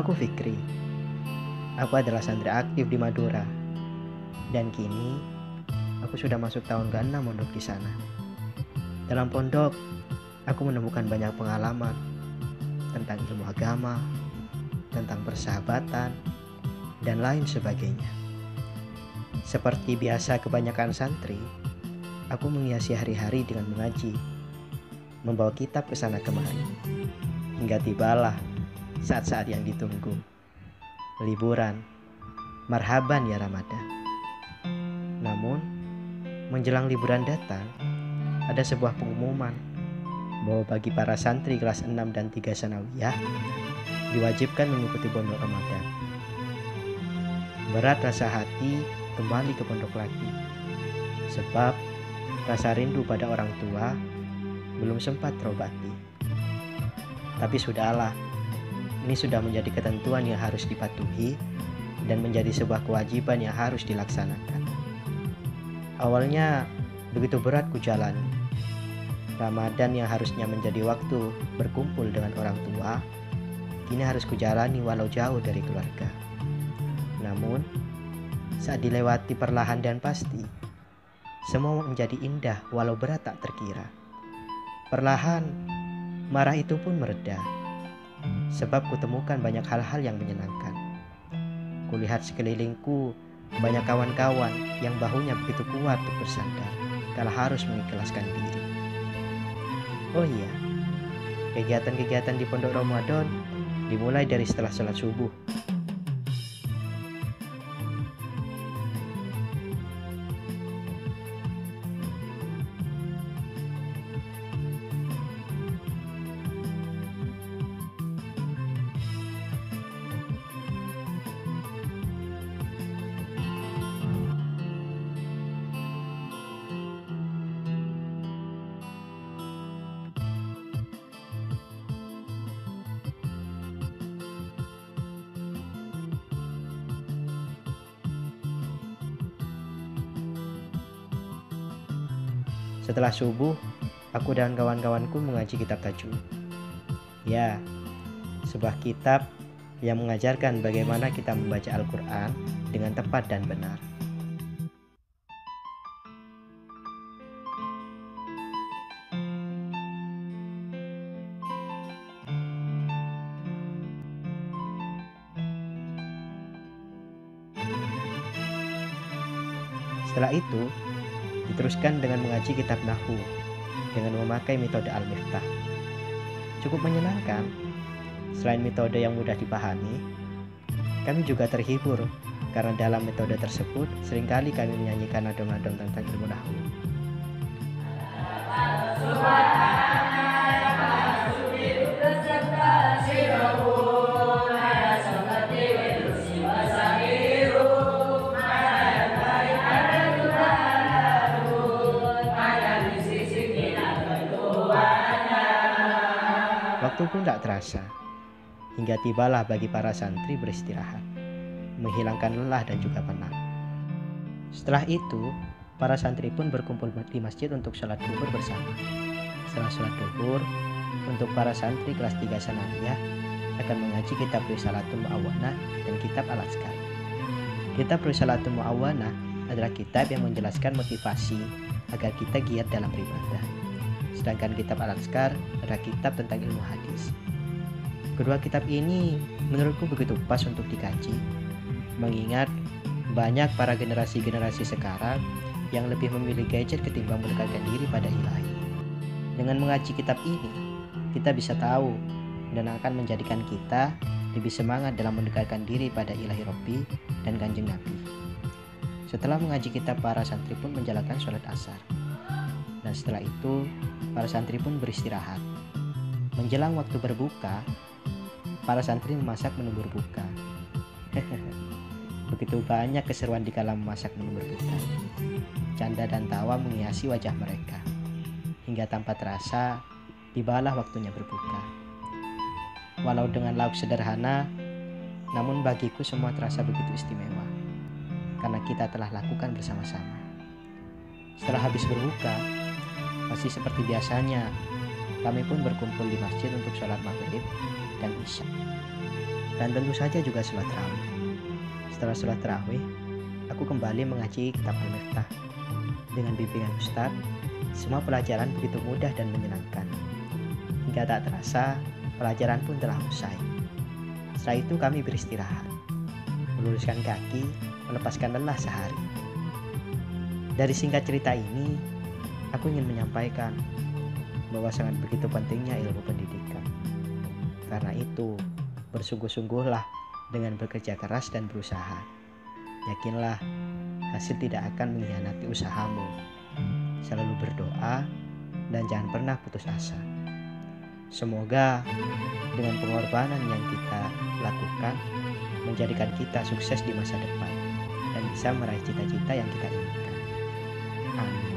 Namaku Fikri. Aku adalah santri aktif di Madura. Dan kini, aku sudah masuk tahun ke-6 mondok di sana. Dalam pondok, aku menemukan banyak pengalaman tentang ilmu agama, tentang persahabatan, dan lain sebagainya. Seperti biasa kebanyakan santri, aku menghiasi hari-hari dengan mengaji, membawa kitab ke sana kemari, hingga tibalah saat-saat yang ditunggu. Liburan, marhaban ya Ramadan. Namun, menjelang liburan datang, ada sebuah pengumuman bahwa bagi para santri kelas 6 dan 3 sanawiyah diwajibkan mengikuti pondok Ramadan. Berat rasa hati kembali ke pondok lagi, sebab rasa rindu pada orang tua belum sempat terobati. Tapi sudahlah, ini sudah menjadi ketentuan yang harus dipatuhi dan menjadi sebuah kewajiban yang harus dilaksanakan. Awalnya begitu berat ku jalani. Ramadan yang harusnya menjadi waktu berkumpul dengan orang tua, kini harus kujalani walau jauh dari keluarga. Namun, saat dilewati perlahan dan pasti, semua menjadi indah walau berat tak terkira. Perlahan, marah itu pun mereda, sebab kutemukan banyak hal-hal yang menyenangkan. Kulihat sekelilingku banyak kawan-kawan yang bahunya begitu kuat untuk bersandar kala harus mengikhlaskan diri. Oh iya, kegiatan-kegiatan di pondok Ramadan dimulai dari setelah sholat subuh. Setelah subuh, aku dan kawan-kawanku mengaji kitab tajwid. Ya, sebuah kitab yang mengajarkan bagaimana kita membaca Al-Quran dengan tepat dan benar. Setelah itu, diteruskan dengan mengaji kitab Nahwu dengan memakai metode Al-Miftah. Cukup menyenangkan. Selain metode yang mudah dipahami, kami juga terhibur karena dalam metode tersebut seringkali kami menyanyikan nada-nada tentang ilmu Nahwu. Waktu pun tak terasa, hingga tibalah bagi para santri beristirahat, menghilangkan lelah dan juga penat. Setelah itu, para santri pun berkumpul di masjid untuk sholat duhur bersama. Setelah sholat duhur, untuk para santri kelas 3 sanawiyah akan mengaji kitab Risalatul Mu'awwanah dan kitab Al-Azkar. Kitab Risalatul Mu'awwanah adalah kitab yang menjelaskan motivasi agar kita giat dalam beribadah. Sedangkan kitab Al-Azkar adalah kitab tentang ilmu hadis. Kedua kitab ini menurutku begitu pas untuk dikaji, mengingat banyak para generasi-generasi sekarang yang lebih memilih gadget ketimbang mendekatkan diri pada ilahi. Dengan mengaji kitab ini, kita bisa tahu dan akan menjadikan kita lebih semangat dalam mendekatkan diri pada ilahi Rabbi dan Kanjeng Nabi. Setelah mengaji kitab, para santri pun menjalankan sholat asar. Dan setelah itu, para santri pun beristirahat. Menjelang waktu berbuka, para santri memasak menu berbuka. Begitu banyak keseruan di kala memasak menu berbuka. Canda dan tawa menghiasi wajah mereka. Hingga tanpa terasa, tibalah waktunya berbuka. Walau dengan lauk sederhana, namun bagiku semua terasa begitu istimewa. Karena kita telah lakukan bersama-sama. Setelah habis berbuka, masih seperti biasanya, kami pun berkumpul di masjid untuk sholat maghrib dan isya. dan tentu saja juga sholat tarawih. Setelah sholat tarawih, aku kembali mengaji kitab Al-Miftah. Dengan bimbingan Ustadz, semua pelajaran begitu mudah dan menyenangkan. Hingga tak terasa, pelajaran pun telah usai. Setelah itu kami beristirahat, meluruskan kaki, melepaskan lelah sehari. Dari singkat cerita ini, aku ingin menyampaikan bahwa sangat begitu pentingnya ilmu pendidikan. Karena itu, bersungguh-sungguhlah dengan bekerja keras dan berusaha. Yakinlah, hasil tidak akan mengkhianati usahamu. Selalu berdoa dan jangan pernah putus asa. Semoga dengan pengorbanan yang kita lakukan menjadikan kita sukses di masa depan dan bisa meraih cita-cita yang kita inginkan. Amin.